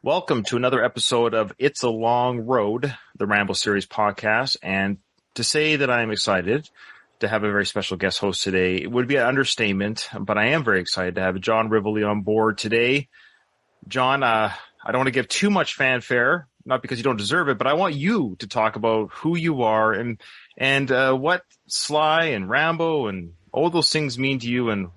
Welcome to another episode of It's a Long Road, the Rambo Series podcast. And to say that I'm excited to have a very special guest host today, it would be an understatement, but I am very excited to have John Rivoli on board today. John, I don't want to give too much fanfare, not because you don't deserve it, but I want you to talk about who you are and what Sly and Rambo and all those things mean to you, and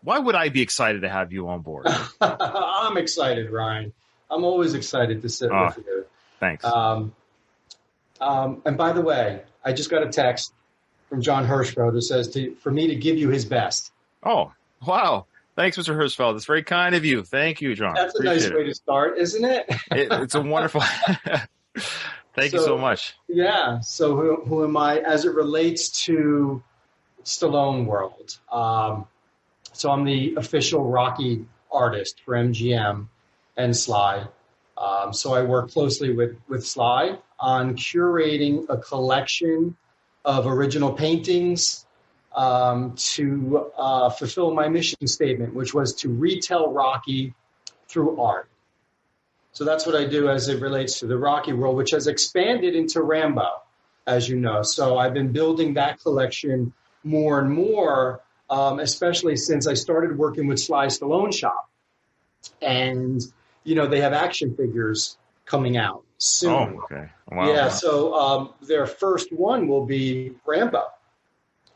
why would I be excited to have you on board? I'm excited, Ryan. I'm always excited to sit with you. Thanks. And by the way, I just got a text from John Hirschfeld who says for me to give you his best. Oh, wow. Thanks, Mr. Hirschfeld. It's very kind of you. Thank you, John. That's a nice way to start, isn't it? It's a wonderful. Thank you so much. Yeah. So who am I as it relates to Stallone world? So I'm the official Rocky artist for MGM and Sly. So I work closely with Sly on curating a collection of original paintings to fulfill my mission statement, which was to retell Rocky through art. So that's what I do as it relates to the Rocky world, which has expanded into Rambo, as you know. So I've been building that collection more and more, especially since I started working with Sly Stallone Shop. And they have action figures coming out soon. Oh, okay. Wow. Yeah, so their first one will be Rambo.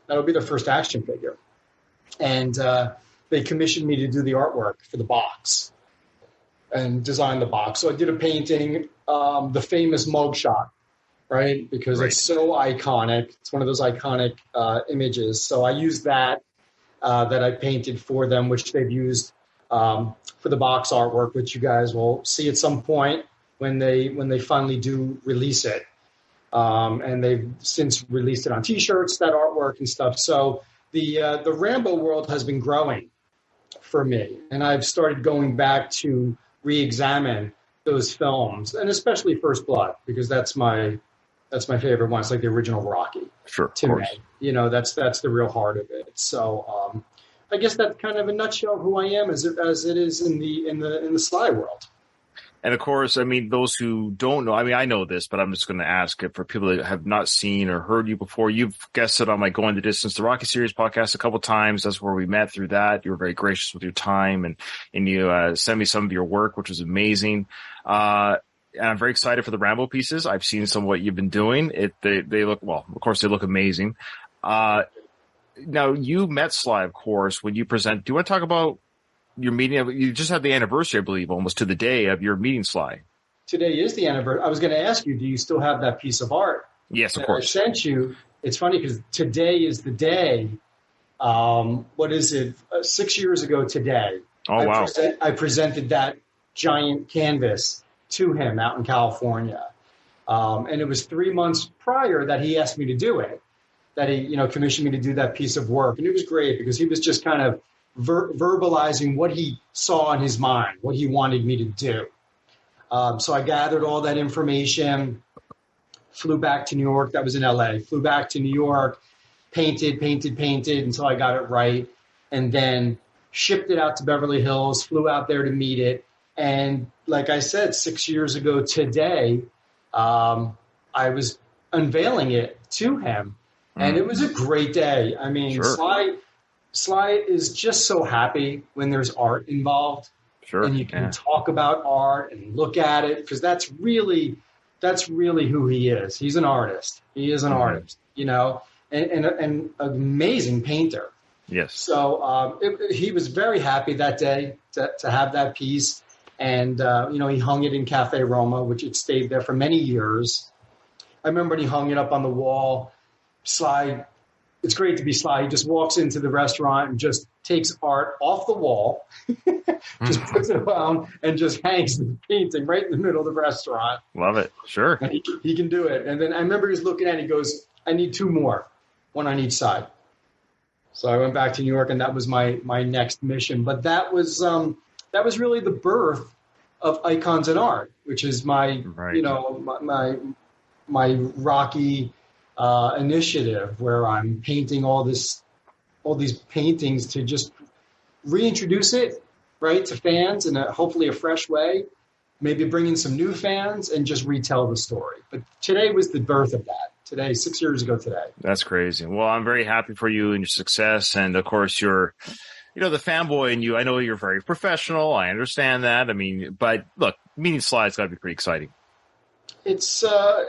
That'll be their first action figure. And they commissioned me to do the artwork for the box and design the box. So I did a painting, the famous mugshot, right? Because It's so iconic. It's one of those iconic images. So I used that I painted for them, which they've used for the box artwork, which you guys will see at some point when they finally do release it. And they've since released it on T-shirts, that artwork and stuff. So the Rambo world has been growing for me, and I've started going back to re-examine those films, and especially First Blood, because that's my favorite one. It's like the original Rocky. Sure, to me. That's the real heart of it. So I guess that's kind of a nutshell who I am as it is in the Sly world. And of course, I mean, those who don't know, I mean, I know this, but I'm just going to ask it for people that have not seen or heard you before. You've guested on my Going the Distance, the Rocky Series podcast a couple of times. That's where we met through that. You were very gracious with your time and you sent me some of your work, which was amazing. And I'm very excited for the Rambo pieces. I've seen some of what you've been doing. They look, well, of course, they look amazing. Now, you met Sly, of course, when you present. Do you want to talk about your meeting? You just had the anniversary, I believe, almost to the day of your meeting Sly. Today is the anniversary. I was going to ask you, do you still have that piece of art? Yes, of course. I sent you. It's funny because today is the day. What is it? 6 years ago today. Oh, wow. I presented that giant canvas to him out in California. And it was 3 months prior that he asked me to do it, that he, commissioned me to do that piece of work. And it was great because he was just kind of verbalizing what he saw in his mind, what he wanted me to do. So I gathered all that information, flew back to New York. That was in LA. Flew back to New York, painted until I got it right, and then shipped it out to Beverly Hills, flew out there to meet it. And like I said, 6 years ago today, I was unveiling it to him. And it was a great day. I mean, sure. Sly is just so happy when there's art involved. Sure. And you can talk about art and look at it, because that's really who he is. He's an artist. He is an artist, and an amazing painter. Yes. So he was very happy that day to have that piece. And, he hung it in Cafe Roma, which it stayed there for many years. I remember when he hung it up on the wall. Sly, it's great to be Sly. He just walks into the restaurant and just takes art off the wall, just puts it around and just hangs the painting right in the middle of the restaurant. Love it. Sure. And he can do it. And then I remember he was looking at it, he goes, I need 2 more, one on each side. So I went back to New York, and that was my next mission. But that was really the birth of Icons in Art, which is my Rocky initiative, where I'm painting all these paintings to just reintroduce it, right, to fans in hopefully a fresh way, maybe bring in some new fans and just retell the story. But today was the birth of that. Today, 6 years ago today. That's crazy. Well, I'm very happy for you and your success. And of course, you're, the fanboy in you. I know you're very professional. I understand that. I mean, but look, meeting Sly's got to be pretty exciting. It's,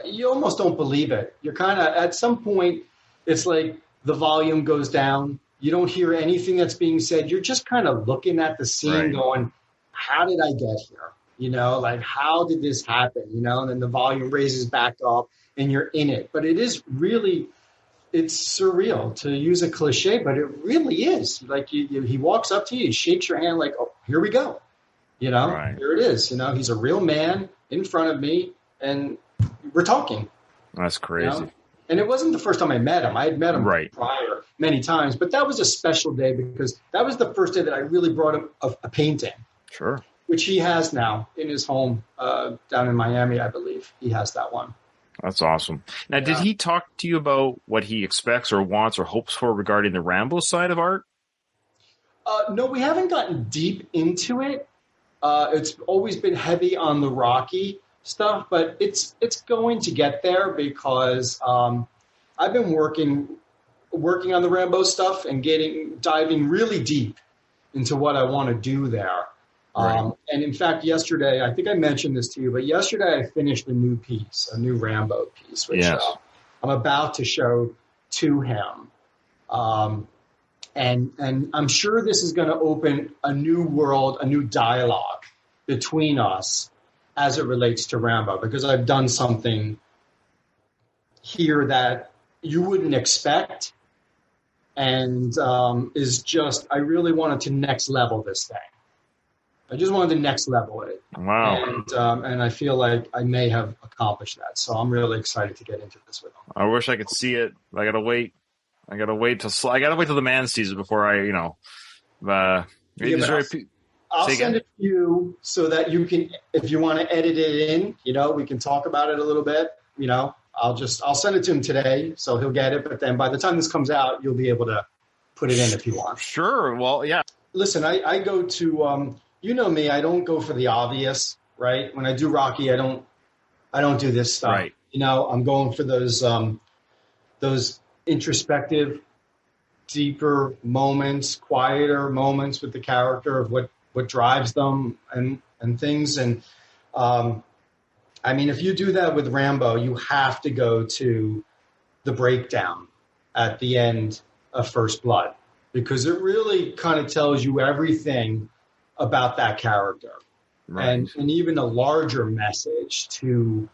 you almost don't believe it. You're kind of, at some point, it's like the volume goes down. You don't hear anything that's being said. You're just kind of looking at the scene going, how did I get here? Like, how did this happen? And then the volume raises back up and you're in it. But it is really, it's surreal to use a cliche, but it really is. Like he walks up to you, he shakes your hand like, oh, here we go. Here it is. He's a real man in front of me and we're talking. That's crazy. And it wasn't the first time I met him. I had met him prior many times, but that was a special day because that was the first day that I really brought him a painting. Sure. Which he has now in his home down in Miami, I believe. He has that one. That's awesome. Now, did he talk to you about what he expects or wants or hopes for regarding the Rambo side of art? No, we haven't gotten deep into it. It's always been heavy on the Rocky stuff, but it's going to get there because I've been working on the Rambo stuff and diving really deep into what I want to do there. And in fact, yesterday, I think I mentioned this to you, but yesterday I finished a new Rambo piece, which I'm about to show to him. And I'm sure this is going to open a new world, a new dialogue between us as it relates to Rambo, because I've done something here that you wouldn't expect and is just, I really wanted to next level this thing. I just wanted to next level it. Wow. And I feel like I may have accomplished that. So I'm really excited to get into this with him. I wish I could see it. I gotta wait till the man sees it before I, I'll send it to you so that you can, if you want to edit it in, we can talk about it a little bit. I'll send it to him today so he'll get it. But then by the time this comes out, you'll be able to put it in if you want. Sure. Well, yeah. Listen, I go to, me, I don't go for the obvious, right? When I do Rocky, I don't do this stuff. Right. I'm going for those introspective, deeper moments, quieter moments with the character of what drives them and things. And, if you do that with Rambo, you have to go to the breakdown at the end of First Blood, because it really kind of tells you everything about that character, and even a larger message to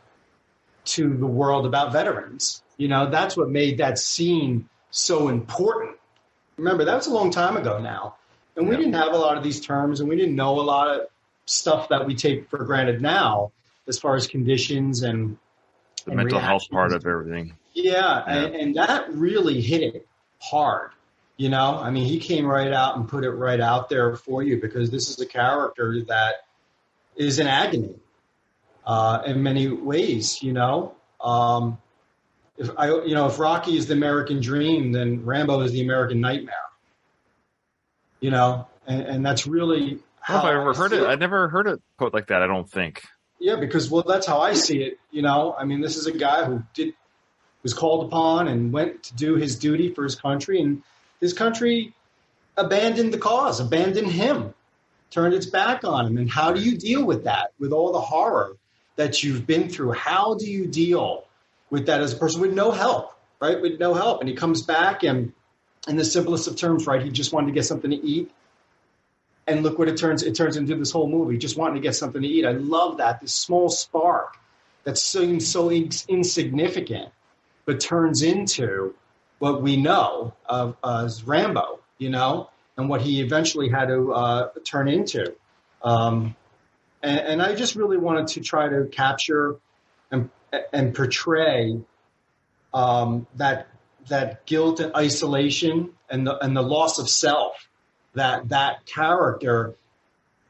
the world about veterans. That's what made that scene so important. Remember, that was a long time ago now, and we didn't have a lot of these terms, and we didn't know a lot of stuff that we take for granted now, as far as conditions and the mental health part of everything. Yeah. And that really hit it hard. He came right out and put it right out there for you, because this is a character that is in agony in many ways. If Rocky is the American dream, then Rambo is the American nightmare. And that's really how I've ever heard it. I've never heard it put like that, I don't think. Yeah, because that's how I see it. This is a guy who was called upon and went to do his duty for his country, and his country abandoned the cause, abandoned him, turned its back on him. And how do you deal with that, with all the horror that you've been through? How do you deal with that as a person with no help, right? With no help. And he comes back, and in the simplest of terms, right, he just wanted to get something to eat. And look what it turns into this whole movie, just wanting to get something to eat. I love that, this small spark that seems so insignificant, but turns into what we know of as Rambo, and what he eventually had to turn into. And I just really wanted to try to capture and portray that guilt and isolation and the loss of self that character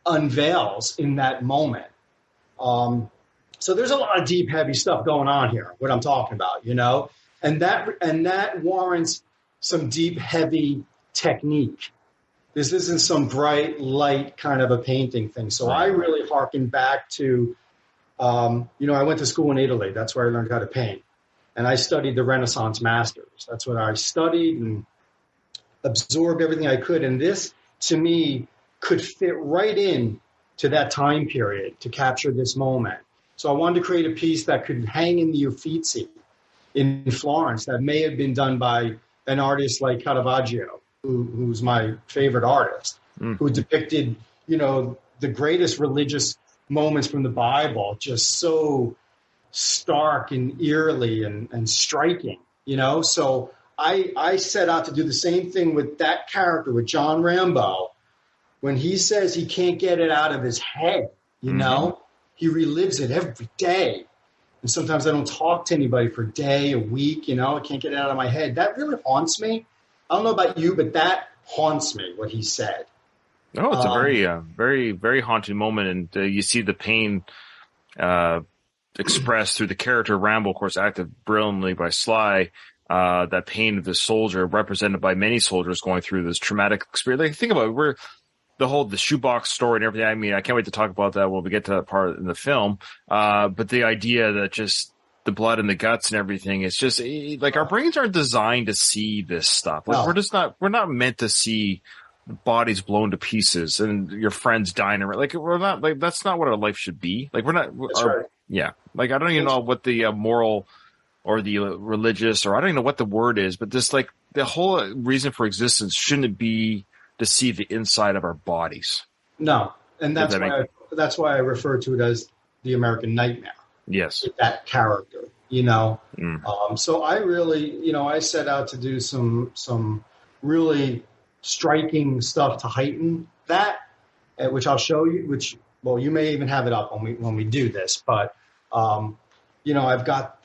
unveils in that moment. So there's a lot of deep, heavy stuff going on here, what I'm talking about, and that warrants some deep, heavy technique. This isn't some bright, light kind of a painting thing. So I really harken back to, I went to school in Italy. That's where I learned how to paint. And I studied the Renaissance masters. That's what I studied and absorbed everything I could. And this, to me, could fit right in to that time period to capture this moment. So I wanted to create a piece that could hang in the Uffizi in Florence that may have been done by an artist like Caravaggio, who's my favorite artist, who depicted, the greatest religious moments from the Bible, just so stark and eerily and striking, So I set out to do the same thing with that character, with John Rambo. When he says he can't get it out of his head, he relives it every day. And sometimes I don't talk to anybody for a day, a week, I can't get it out of my head. That really haunts me. I don't know about you, but that haunts me, what he said. Oh, it's a very, very, very haunting moment. And you see the pain expressed through the character Rambo, of course, acted brilliantly by Sly. That pain of the soldier represented by many soldiers going through this traumatic experience. Like, think about it. The shoebox story and everything. I mean, I can't wait to talk about that when we get to that part in the film. But the idea that just the blood and the guts and everything, it's just like our brains aren't designed to see this stuff. Like we're not meant to see bodies blown to pieces and your friends dying. Like we're not, like, that's not what our life should be. Like we're not, right. Yeah. Like I don't even know what the moral or the religious, or I don't even know what the word is, but just like the whole reason for existence shouldn't be to see the inside of our bodies. No. And that's why I refer to it as the American Nightmare. Yes. With that character, So I really, I set out to do some really striking stuff to heighten that, which I'll show you, you may even have it up when we do this, but, I've got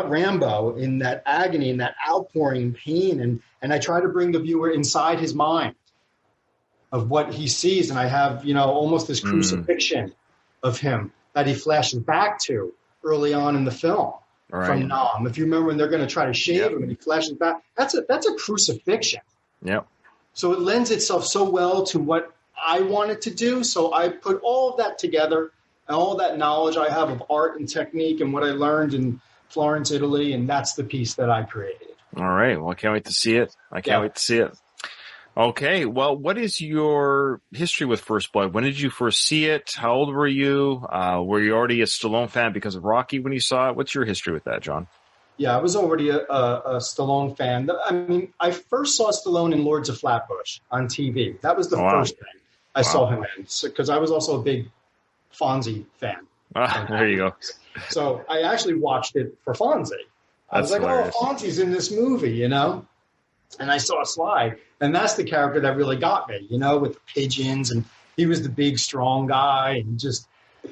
Rambo in that agony and that outpouring pain, and I try to bring the viewer inside his mind of what he sees, and I have almost this crucifixion of him that he flashes back to early on in the film from Nam. If you remember when they're going to try to shave him and he flashes back, that's a crucifixion. Yep. So it lends itself so well to what I wanted to do. So I put all of that together and all that knowledge I have of art and technique and what I learned in Florence, Italy, and that's the piece that I created. All right. Well, I can't wait to see it. Okay. Well, what is your history with First Blood? When did you first see it? How old were you? Were you already a Stallone fan because of Rocky when you saw it? What's your history with that, John? Yeah, I was already a Stallone fan. I mean, I first saw Stallone in Lords of Flatbush on TV. That was the first thing I saw him in, because I was also a big Fonzie fan. There you go. So I actually watched it for Fonzie. I was like, hilarious. Fonzie's in this movie, And I saw Sly, and that's the character that really got me, with the pigeons, and he was the big, strong guy, and just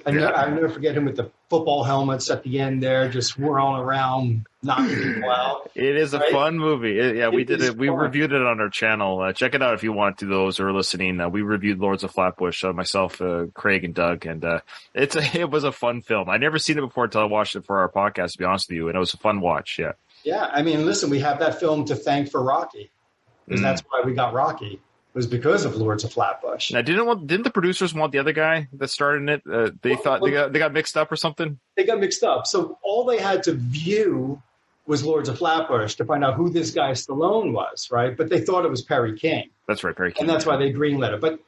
I'll never forget him with the football helmets at the end there, just whirling around, knocking people out. It is a fun movie. We did it. We reviewed it on our channel. Check it out if you want to, those who are listening. We reviewed Lords of Flatbush, myself, Craig, and Doug, and it was a fun film. I'd never seen it before until I watched it for our podcast, to be honest with you, and it was a fun watch, yeah. Yeah, I mean, listen, we have that film to thank for Rocky, because that's why we got Rocky. It was because of Lords of Flatbush. Now, didn't the producers want the other guy that starred in it? They got mixed up or something? They got mixed up. So all they had to view was Lords of Flatbush to find out who this guy Stallone was, right? But they thought it was Perry King. That's right, Perry King. And that's why they greenlit it. But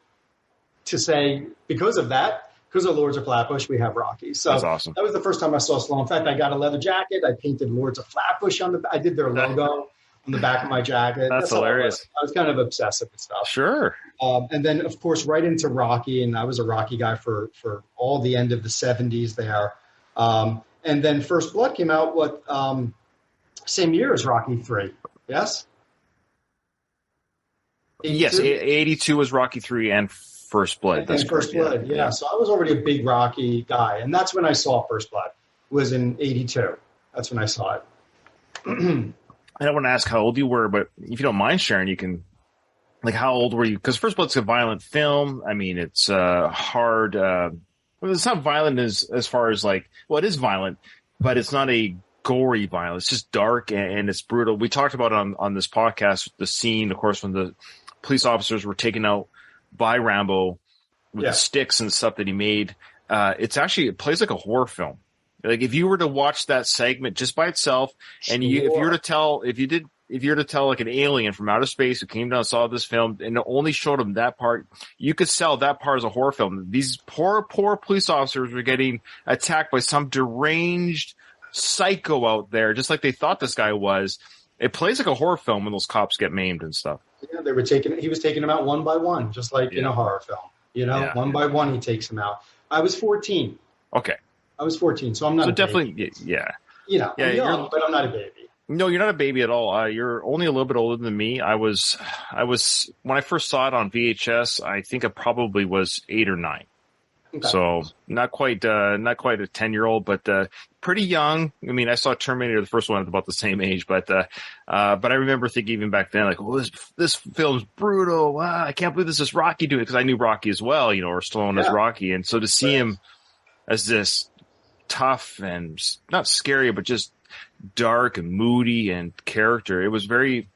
to say, because of Lords of Flatbush, we have Rocky. So that's awesome. That was the first time I saw Stallone. In fact, I got a leather jacket. I painted Lords of Flatbush I did their logo on the back of my jacket. That's hilarious. I was kind of obsessive with stuff. Sure. And then, of course, right into Rocky, and I was a Rocky guy for all the end of the 70s there. And then First Blood came out, same year as Rocky 3, yes? 82? Yes, 82 was Rocky 3 and First Blood. And First Blood, yeah. So I was already a big Rocky guy, and that's when I saw First Blood, was in 82. That's when I saw it. I don't want to ask how old you were, but if you don't mind sharing, you can, how old were you? Because First Blood's a violent film. I mean, it's hard. It's not violent as far as it is violent, but it's not a gory violence. It's just dark and it's brutal. We talked about it on this podcast, the scene, of course, when the police officers were taken out by Rambo with the sticks and stuff that he made. It plays like a horror film. Like if you were to watch that segment just by itself, and if you were to tell like an alien from outer space who came down and saw this film and only showed him that part, you could sell that part as a horror film. These poor police officers were getting attacked by some deranged psycho out there, just like they thought this guy was. It plays like a horror film when those cops get maimed and stuff. Yeah, he was taking them out one by one, just like in a horror film. One by one he takes them out. I was 14. Okay. I was 14, so I'm not definitely, baby. Yeah. I'm young, but I'm not a baby. No, you're not a baby at all. You're only a little bit older than me. I was when I first saw it on VHS, I think I probably was 8 or 9. Okay. So not quite a 10-year-old, but pretty young. I mean, I saw Terminator, the first one, at about the same age, but I remember thinking even back then, like, well, this film's brutal. Wow, I can't believe this is Rocky doing it, because I knew Rocky as well, or Stallone as Rocky, and so to see him as this tough and not scary, but just dark and moody and character, it was very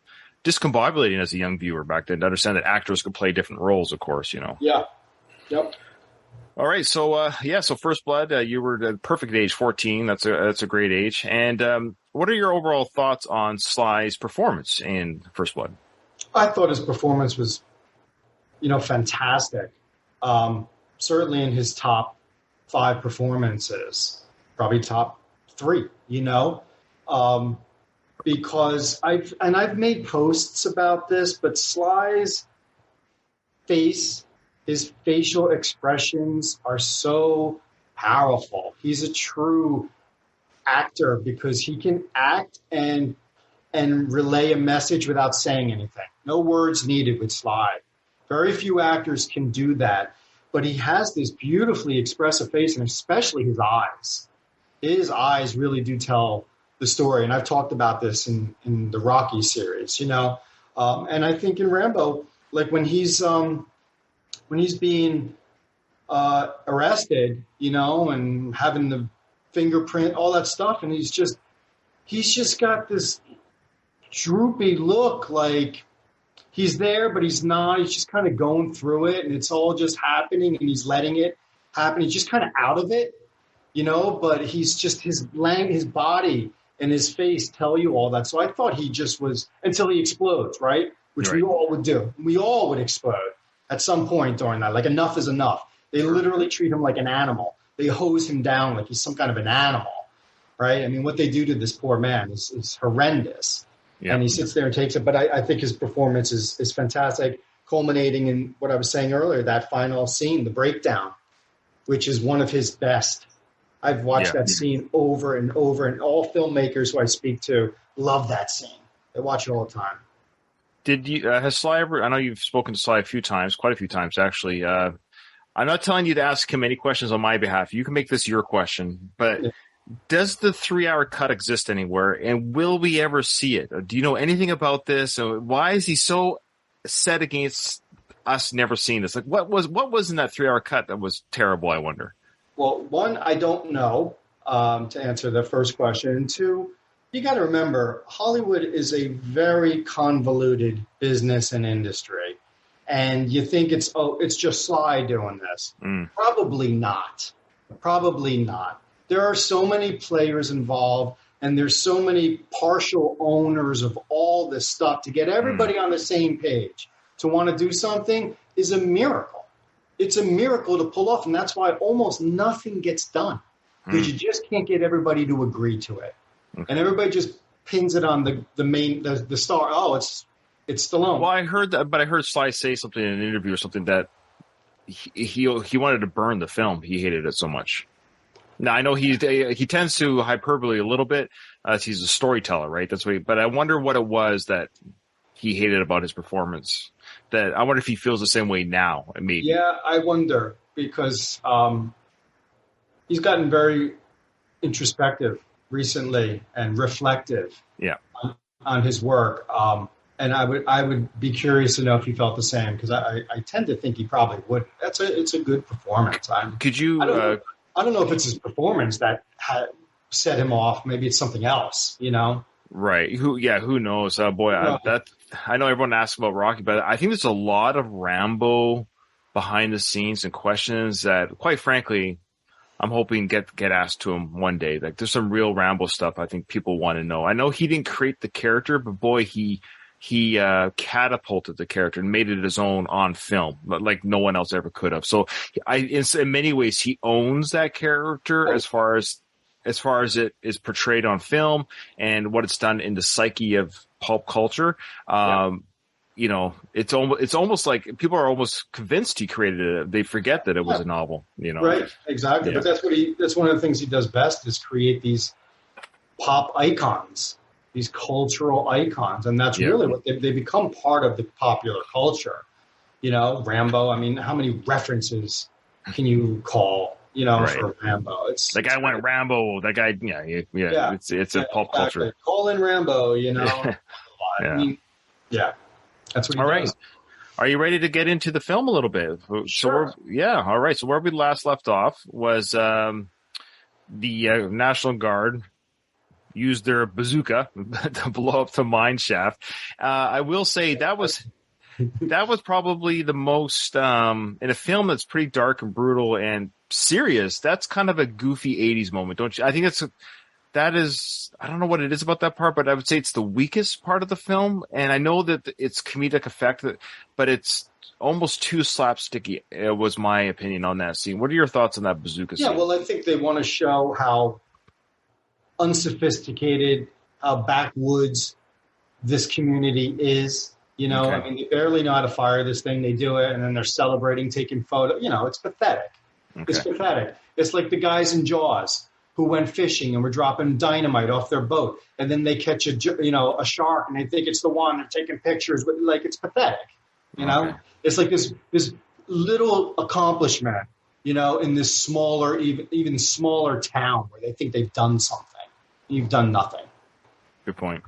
discombobulating as a young viewer back then to understand that actors could play different roles, of course, Yeah. Yep. All right. So, so First Blood, you were the perfect age, 14. That's a great age. And what are your overall thoughts on Sly's performance in First Blood? I thought his performance was, fantastic. Certainly in his top 5 performances, probably top 3, because I've made posts about this, but Sly's face, his facial expressions are so powerful. He's a true actor because he can act and relay a message without saying anything. No words needed with Sly. Very few actors can do that, but he has this beautifully expressive face, and especially his eyes. His eyes really do tell the story, and I've talked about this in the Rocky series, and I think in Rambo, like when he's being arrested, and having the fingerprint, all that stuff, and he's just got this droopy look, like he's there, but he's not. He's just kind of going through it, and it's all just happening, and he's letting it happen. He's just kind of out of it, but he's just his body and his face tell you all that. So I thought he just was, until he explodes, right? Which we all would do. We all would explode at some point during that. Like, enough is enough. They literally treat him like an animal. They hose him down like he's some kind of an animal, right? I mean, what they do to this poor man is horrendous. Yeah. And he sits there and takes it. But I think his performance is fantastic, culminating in what I was saying earlier, that final scene, the breakdown, which is one of his best. I've watched that scene over and over, and all filmmakers who I speak to love that scene. They watch it all the time. Did you has Sly ever? I know you've spoken to Sly quite a few times actually. I'm not telling you to ask him any questions on my behalf. You can make this your question, but does the 3-hour cut exist anywhere, and will we ever see it? Do you know anything about this? Why is he so set against us never seeing this? Like, what was in that 3-hour cut that was terrible, I wonder? Well, one, I don't know, to answer the first question. And 2, you got to remember, Hollywood is a very convoluted business and industry. And you think it's just Sly doing this. Probably not. Probably not. There are so many players involved, and there's so many partial owners of all this stuff. To get everybody on the same page to want to do something is a miracle. It's a miracle to pull off, and that's why almost nothing gets done, because you just can't get everybody to agree to it. Okay. And everybody just pins it on the star. Oh, it's Stallone. Well, I heard that, but I heard Sly say something in an interview or something that he wanted to burn the film. He hated it so much. Now, I know he tends to hyperbole a little bit. He's a storyteller, right? That's what. But I wonder what it was that he hated about his performance. That I wonder if he feels the same way now. Maybe. Yeah, I wonder, because he's gotten very introspective recently and reflective. Yeah. On his work. And I would be curious to know if he felt the same, because I tend to think he probably would. It's a good performance. Could you? I don't know if it's his performance that set him off. Maybe it's something else. Right. Who knows? Boy, I know everyone asks about Rocky, but I think there's a lot of Rambo behind the scenes and questions that, quite frankly, I'm hoping get asked to him one day. Like, there's some real Rambo stuff I think people want to know. I know he didn't create the character, but boy, he catapulted the character and made it his own on film, like no one else ever could have. So in many ways, he owns that character as far as it is portrayed on film and what it's done in the psyche of pulp culture. You know, it's almost like people are almost convinced he created it. They forget that it was a novel, you know. Right. Exactly. Yeah. But that's one of the things he does best is create these pop icons, these cultural icons. And that's really what they become part of the popular culture. You know, Rambo. I mean, how many references can you call, you know, for Rambo? The guy went Rambo. That guy, yeah. It's a pulp culture. Call in Rambo, you know. I mean, that's what he does. Right. Are you ready to get into the film a little bit? Sure. All right. So where we last left off was the National Guard used their bazooka to blow up the mine shaft. I will say that was probably the most in a film that's pretty dark and brutal and serious. That's kind of a goofy 80s moment, don't you? I think that is, I don't know what it is about that part, but I would say it's the weakest part of the film. And I know that it's comedic effect, but it's almost too slapsticky. It was my opinion on that scene. What are your thoughts on that bazooka scene? Yeah, well, I think they want to show how unsophisticated, how backwoods this community is. You know, I mean, they barely know how to fire this thing. They do it, and then they're celebrating, taking photos. You know, it's pathetic. It's pathetic. It's like the guys in Jaws who went fishing and were dropping dynamite off their boat, and then they catch a shark, and they think it's the one. They're taking pictures, but like it's pathetic. You know, it's like this little accomplishment, you know, in this smaller, even smaller town where they think they've done something. You've done nothing. Good point.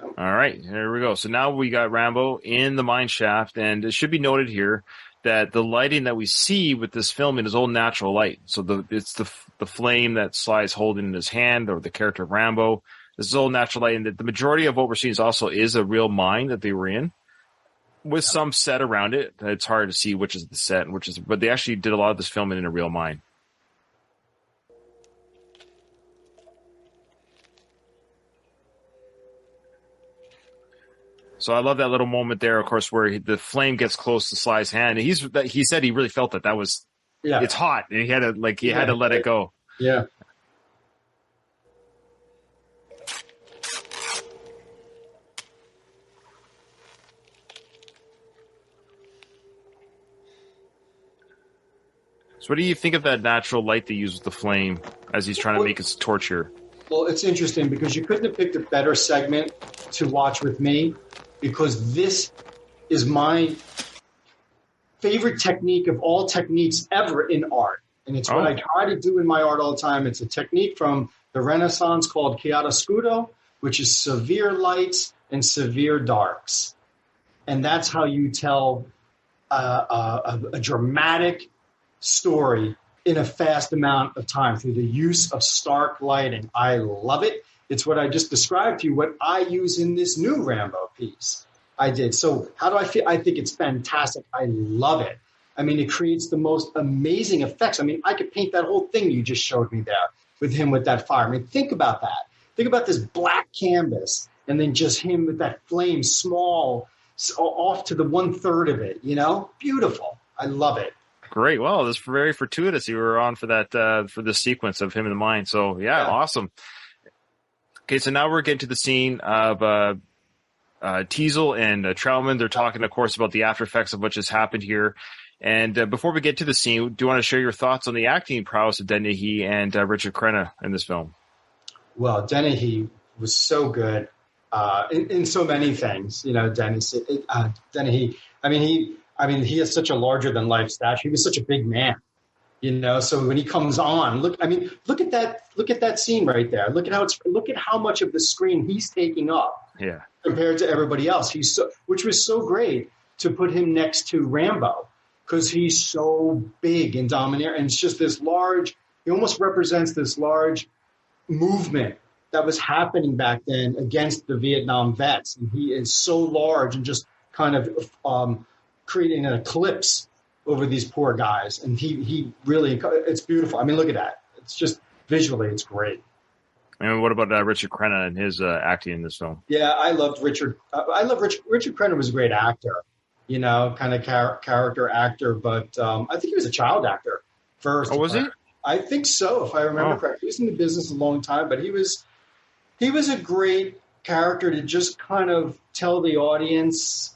All right, here we go. So now we got Rambo in the mine shaft, and it should be noted here that the lighting that we see with this film is all natural light. So it's the flame that Sly's holding in his hand, or the character of Rambo. This is all natural light, and the majority of what we're seeing is a real mine that they were in, with some set around it. It's hard to see which is the set and but they actually did a lot of this filming in a real mine. So I love that little moment there, of course, where the flame gets close to Sly's hand. He said he really felt that was, it's hot, and he had to let it go. Yeah. So what do you think of that natural light they use with the flame as he's trying to make his torch here? Well, it's interesting because you couldn't have picked a better segment to watch with me, because this is my favorite technique of all techniques ever in art. And it's what I try to do in my art all the time. It's a technique from the Renaissance called chiaroscuro, which is severe lights and severe darks. And that's how you tell a dramatic story in a fast amount of time, through the use of stark lighting. I love it. It's what I just described to you, what I use in this new Rambo piece I did. So how do I feel? I think it's fantastic. I love it. I mean, it creates the most amazing effects. I mean, I could paint that whole thing you just showed me there with him with that fire. I mean, think about that. Think about this black canvas and then just him with that flame small off to the 1/3 of it, you know? Beautiful. I love it. Great. Well, this is very fortuitous. You were on for that, for the sequence of him in the mine. So yeah. Awesome. Okay. So now we're getting to the scene of, Teasel and Troutman. They're talking, of course, about the after effects of what just happened here. And before we get to the scene, do you want to share your thoughts on the acting prowess of Dennehy and Richard Crenna in this film? Well, Dennehy was so good in so many things. You know, Dennehy. I mean, he has such a larger than life stature. He was such a big man. You know, so when he comes on, look at that scene right there. Look at how much of the screen he's taking up. Yeah. Compared to everybody else. Which was so great to put him next to Rambo, because he's so big and domineering, and it's just this large, he almost represents this large movement that was happening back then against the Vietnam vets. And he is so large and just kind of creating an eclipse over these poor guys. And he really, it's beautiful. I mean, look at that. It's just visually, it's great. And what about Richard Crenna and his acting in this film? Yeah, I loved Richard. Richard Crenna was a great actor, kind of character actor, but I think he was a child actor first. Oh, was he? I think so, if I remember correctly. He was in the business a long time, but he was a great character to just kind of tell the audience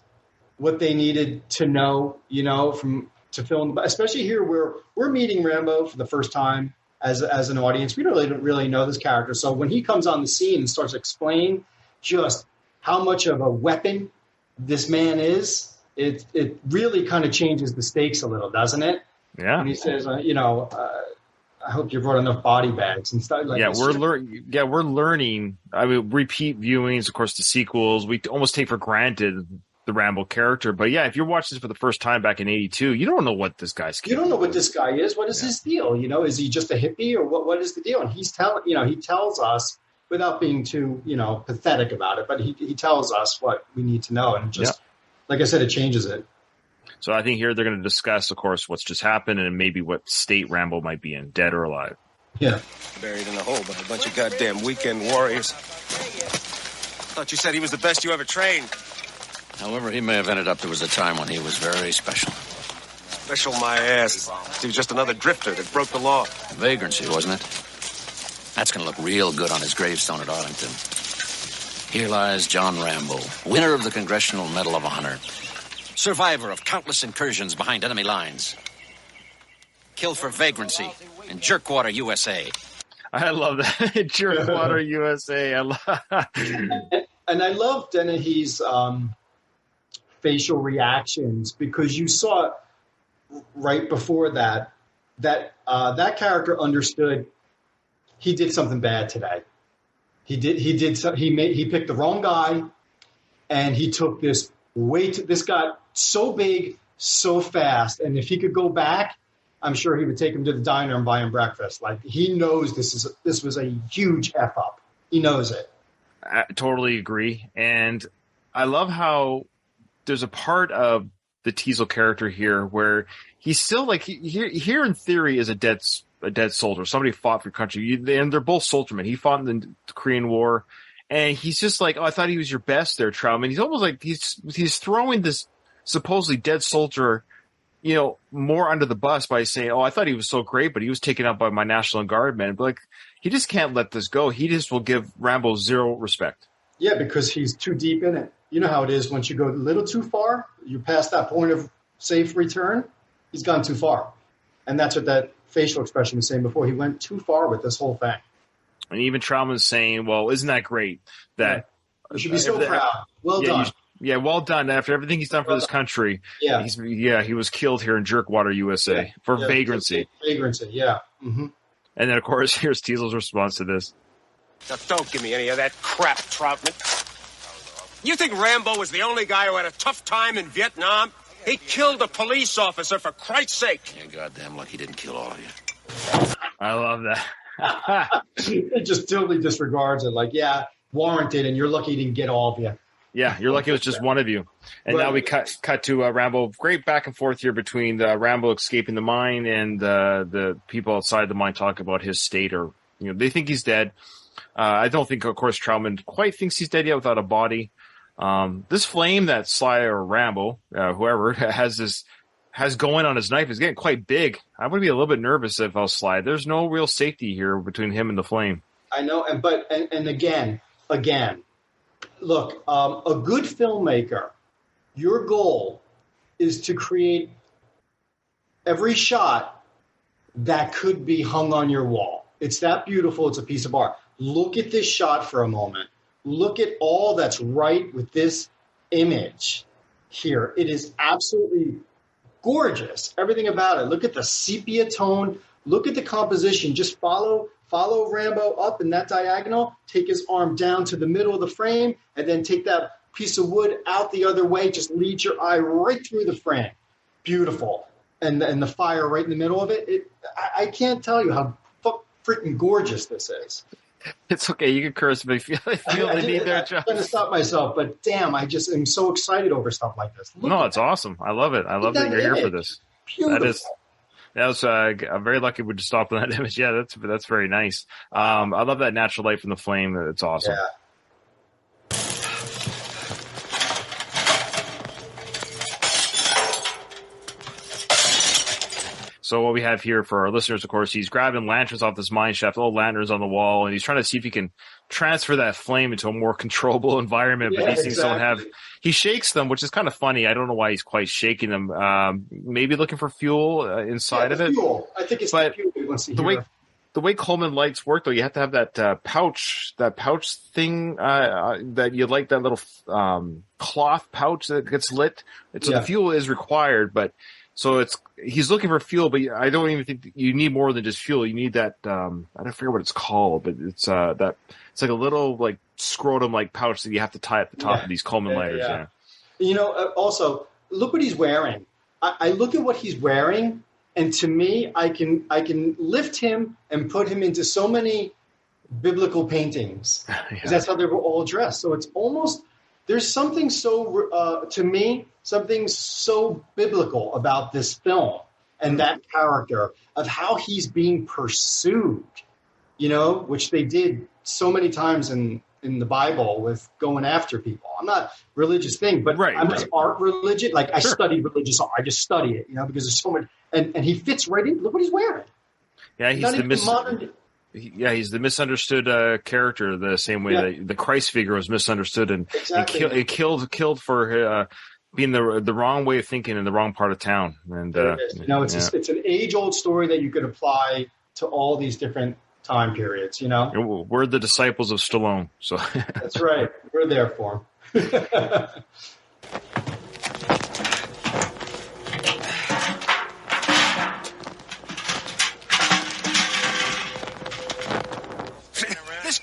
what they needed to know, to film, especially here where we're meeting Rambo for the first time as an audience. We don't really know this character. So when he comes on the scene and starts explaining just how much of a weapon this man is, it really kind of changes the stakes a little, doesn't it? Yeah. And he says, I hope you brought enough body bags and stuff like that. We're learning. I mean, repeat viewings, of course, the sequels. We almost take for granted the Rambo character. But yeah, if you're watching this for the first time back in '82, you don't know what this guy's. You don't know what this guy is. What is his deal? Is he just a hippie or what is the deal? And he's he tells us without being too, pathetic about it, but he tells us what we need to know. And just, like I said, it changes it. So I think here they're going to discuss, of course, what's just happened and maybe what state Rambo might be in, dead or alive. Yeah. Buried in a hole by a bunch of goddamn weekend warriors. Thought you said he was the best you ever trained. However he may have ended up, there was a time when he was very special. Special my ass. He was just another drifter that broke the law. Vagrancy, wasn't it? That's going to look real good on his gravestone at Arlington. Here lies John Rambo, winner of the Congressional Medal of Honor. Survivor of countless incursions behind enemy lines. Killed for vagrancy in Jerkwater, USA. I love that. Jerkwater, USA. And I love Dennehy's facial reactions, because you saw right before that character understood he did something bad today. He picked the wrong guy, and he took this this got so big so fast, and if he could go back, I'm sure he would take him to the diner and buy him breakfast. Like, he knows this was a huge F up. He knows it. I totally agree. And I love how there's a part of the Teasel character here where he's still like, here in theory is a dead soldier. Somebody fought for country, and they're both soldiermen. He fought in the Korean War, and he's just like, oh, I thought he was your best there, Troutman. He's almost like he's throwing this supposedly dead soldier, more under the bus by saying, oh, I thought he was so great, but he was taken out by my National Guard men. But like, he just can't let this go. He just will give Rambo zero respect. Yeah, because he's too deep in it. You know how it is. Once you go a little too far, you pass that point of safe return, he's gone too far. And that's what that facial expression was saying before. He went too far with this whole thing. And even Troutman's saying, well, isn't that great that you should be so proud. Well done. Well done. After everything he's done for this country, he was killed here in Jerkwater, USA for vagrancy. Vagrancy, yeah. Mm-hmm. And then, of course, here's Teasel's response to this. Now, don't give me any of that crap, Troutman. You think Rambo was the only guy who had a tough time in Vietnam? He killed a police officer, for Christ's sake. You're goddamn lucky he didn't kill all of you. I love that. It just totally disregards it. Like, warranted, and you're lucky he didn't get all of you. Yeah, you're lucky it was just one of you. And now we cut to Rambo. Great back and forth here between Rambo escaping the mine and the people outside the mine talking about his state, or they think he's dead. I don't think, of course, Troutman quite thinks he's dead yet without a body. This flame that Sly or Rambo, whoever, has going on his knife is getting quite big. I would be a little bit nervous if I was Sly. There's no real safety here between him and the flame. I know, and again, look, a good filmmaker, your goal is to create every shot that could be hung on your wall. It's that beautiful. It's a piece of art. Look at this shot for a moment. Look at all that's right with this image here. It is absolutely gorgeous. Everything about it. Look at the sepia tone. Look at the composition. Just follow Rambo up in that diagonal. Take his arm down to the middle of the frame, and then take that piece of wood out the other way. Just lead your eye right through the frame. Beautiful. And the fire right in the middle of it. I can't tell you how freaking gorgeous this is. It's okay. You can curse, but I feel the need there, John. I'm going to stop myself, but damn, I just am so excited over stuff like this. It's awesome. I love it. I love that you're here for this. beautiful. That was I'm very lucky we just stopped on that image. Yeah, that's very nice. I love that natural light from the flame. It's awesome. Yeah. So what we have here for our listeners, of course, he's grabbing lanterns off this mine shaft, little lanterns on the wall, and he's trying to see if he can transfer that flame into a more controllable environment. But these things don't have. He shakes them, which is kind of funny. I don't know why he's quite shaking them. Maybe looking for fuel inside of it. Fuel. I think it's the fuel he wants to hear. The way Coleman lights work, though, you have to have that pouch thing that you light, that little cloth pouch that gets lit. So the fuel is required, but. So he's looking for fuel, but I don't even think you need more than just fuel. You need that, I don't forget what it's called, but it's it's like a little like scrotum like pouch that you have to tie at the top of these Coleman lighters. Yeah. You know, also look what he's wearing. I look at what he's wearing, and to me, I can lift him and put him into so many biblical paintings because that's how they were all dressed. So it's almost, there's something so, to me, something so biblical about this film and that character of how he's being pursued, you know, which they did so many times in the Bible with going after people. I'm not religious thing, but I'm just art religion. Like I study religious art. I just study it, you know, because there's so much, and he fits right in. Look what he's wearing. Yeah, he's the misunderstood character, the same way that the Christ figure was misunderstood and killed for being the wrong way of thinking in the wrong part of town. And you know, it's an age-old story that you could apply to all these different time periods. You know, we're the disciples of Stallone, so that's right. We're there for him.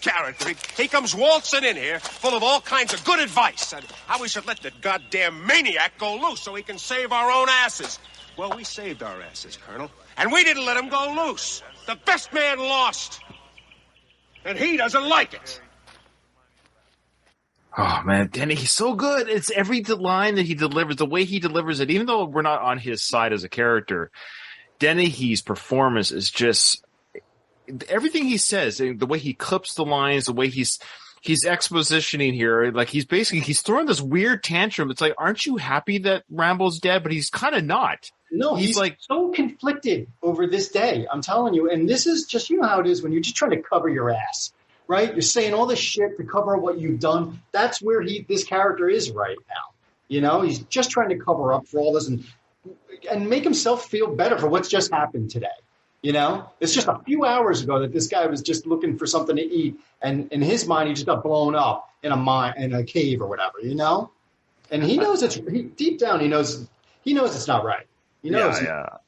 Character. He comes waltzing in here full of all kinds of good advice on how we should let the goddamn maniac go loose so he can save our own asses. Well, we saved our asses, Colonel, and we didn't let him go loose. The best man lost, and he doesn't like it. Oh, man, Denny, he's so good. It's every line that he delivers, the way he delivers it, even though we're not on his side as a character, Dennehy's performance is just... everything he says, the way he clips the lines, the way he's expositioning here, like he's throwing this weird tantrum. It's like, aren't you happy that Rambo's dead? But he's kind of not. No, he's like so conflicted over this day. I'm telling you. And this is just, you know how it is when you're just trying to cover your ass, right? You're saying all this shit to cover what you've done. That's where this character is right now. You know, he's just trying to cover up for all this and make himself feel better for what's just happened today. You know, it's just a few hours ago that this guy was just looking for something to eat, and in his mind, he just got blown up in a cave or whatever. You know, and he knows deep down. He knows it's not right. He knows.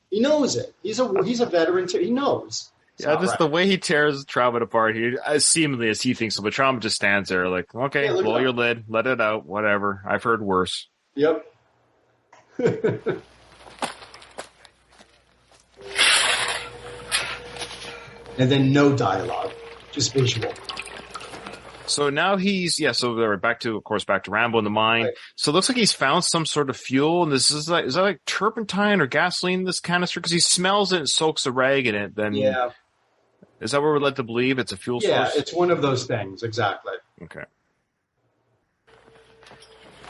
He knows it. He's a veteran too. He knows. The way he tears Trauma apart here, as seemingly as he thinks, but Trauma just stands there like, okay, blow your lid, let it out, whatever. I've heard worse. Yep. And then no dialogue, just visual. So now so back to Rambo in the mine. Right. So it looks like he's found some sort of fuel, and is that like turpentine or gasoline in this canister? Because he smells it and soaks a rag in it. Then is that what we're led to believe? It's a fuel source? Yeah, it's one of those things, exactly. Okay.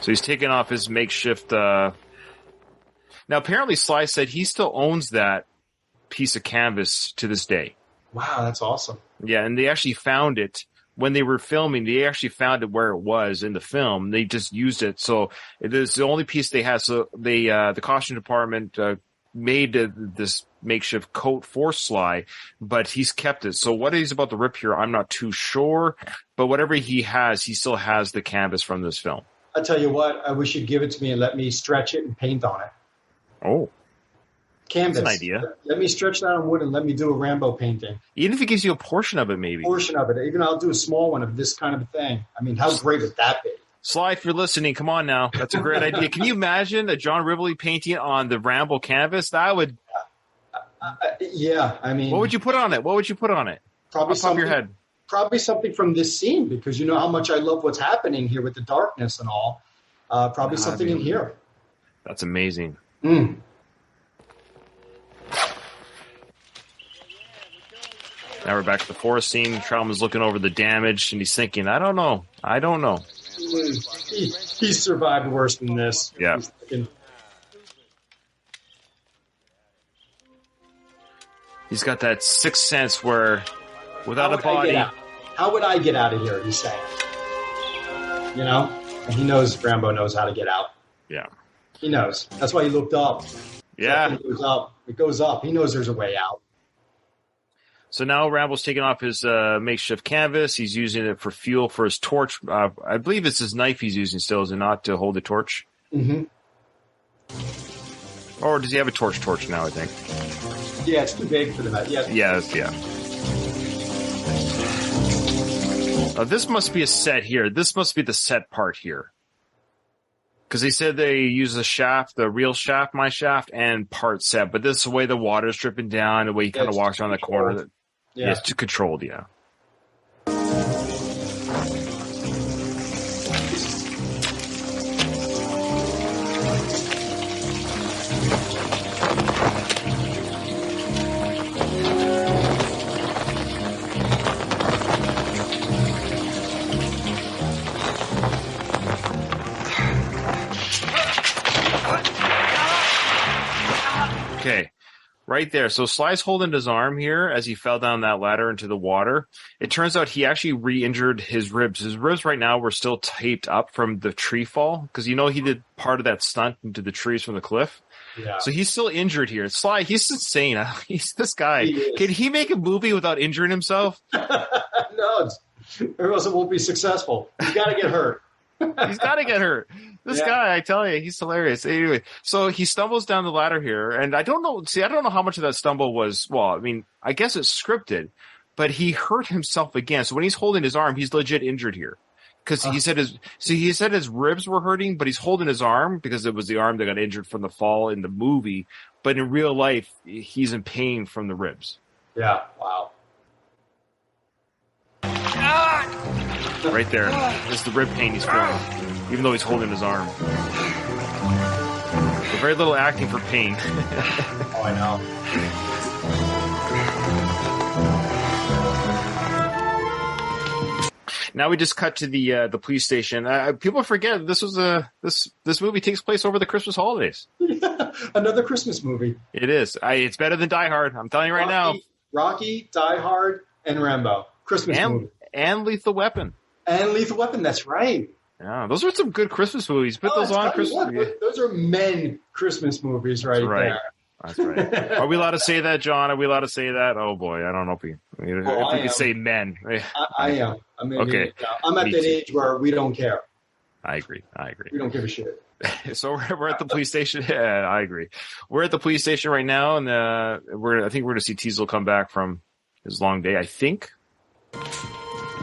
So he's taking off his makeshift... Now, apparently Sly said he still owns that piece of canvas to this day. Wow, that's awesome. Yeah, and they actually found it when they were filming. They actually found it where it was in the film. They just used it. So it is the only piece they had. So they, the costume department made this makeshift coat for Sly, but he's kept it. So what he's about to rip here, I'm not too sure. But whatever he has, he still has the canvas from this film. I'll tell you what, I wish you'd give it to me and let me stretch it and paint on it. Oh. Canvas. That's an idea. Let me stretch that on wood and let me do a Rambo painting. Even if it gives you a portion of it, maybe. Even I'll do a small one of this kind of a thing. I mean, how great would that be? Sly, if you're listening, come on now. That's a great idea. Can you imagine a John Rivoli painting on the Rambo canvas? That would... yeah, I mean... What would you put on it? Probably off the top of your head. Probably something from this scene, because you know how much I love what's happening here with the darkness and all. Something in here. That's amazing. Now we're back to the forest scene. Troutman's looking over the damage, and he's thinking, I don't know. He survived worse than this. Yeah. He's got that sixth sense where, without a body... How would I get out of here, he's saying. You know? And he knows Rambo knows how to get out. Yeah. He knows. That's why he looked up. Yeah. It goes up. It goes up. He knows there's a way out. So now Rambo's taking off his makeshift canvas. He's using it for fuel for his torch. I believe it's his knife he's using still, is it not, to hold the torch? Mm-hmm. Or does he have a torch now, I think? Yeah, it's too big for the knife. Yeah. Yeah. This must be a set here. This must be the set part here. Because they said they use the shaft, the real shaft, my shaft, and part set. But this is the way the water's dripping down, the way he kind of walks around the corner. Yeah, it's too controlled, yeah. Okay, right there. So Sly's holding his arm here as he fell down that ladder into the water. It turns out he actually re-injured his ribs. His ribs right now were still taped up from the tree fall because, he did part of that stunt into the trees from the cliff. Yeah. So he's still injured here. Sly, he's insane. He's this guy. Can he make a movie without injuring himself? No, or else it won't be successful. He's got to get hurt. He's got to get hurt. This guy, I tell you, he's hilarious. Anyway, so he stumbles down the ladder here, and I don't know how much of that stumble was, well, I mean, I guess it's scripted, but he hurt himself again. So when he's holding his arm, he's legit injured here. Because he said his ribs were hurting, but he's holding his arm because it was the arm that got injured from the fall in the movie. But in real life, he's in pain from the ribs. Yeah, wow. Right there. This is the rib pain he's feeling, even though he's holding his arm. But very little acting for pain. Oh, I know. Now we just cut to the police station. People forget this movie takes place over the Christmas holidays. Another Christmas movie. It is. It's better than Die Hard. I'm telling you right now. Rocky, Die Hard, and Rambo. Christmas movie. And Lethal Weapon. And Lethal Weapon, that's right. Yeah, those are some good Christmas movies. Put those on Christmas. Those are men Christmas movies right there. That's right. Are we allowed to say that, John? Are we allowed to say that? Oh boy, I don't know if we can say men. I am. I mean, okay. I'm at that age where we don't care. I agree. We don't give a shit. So we're at the police station. Yeah, I agree. We're at the police station right now, and I think we're going to see Teasel come back from his long day. I think.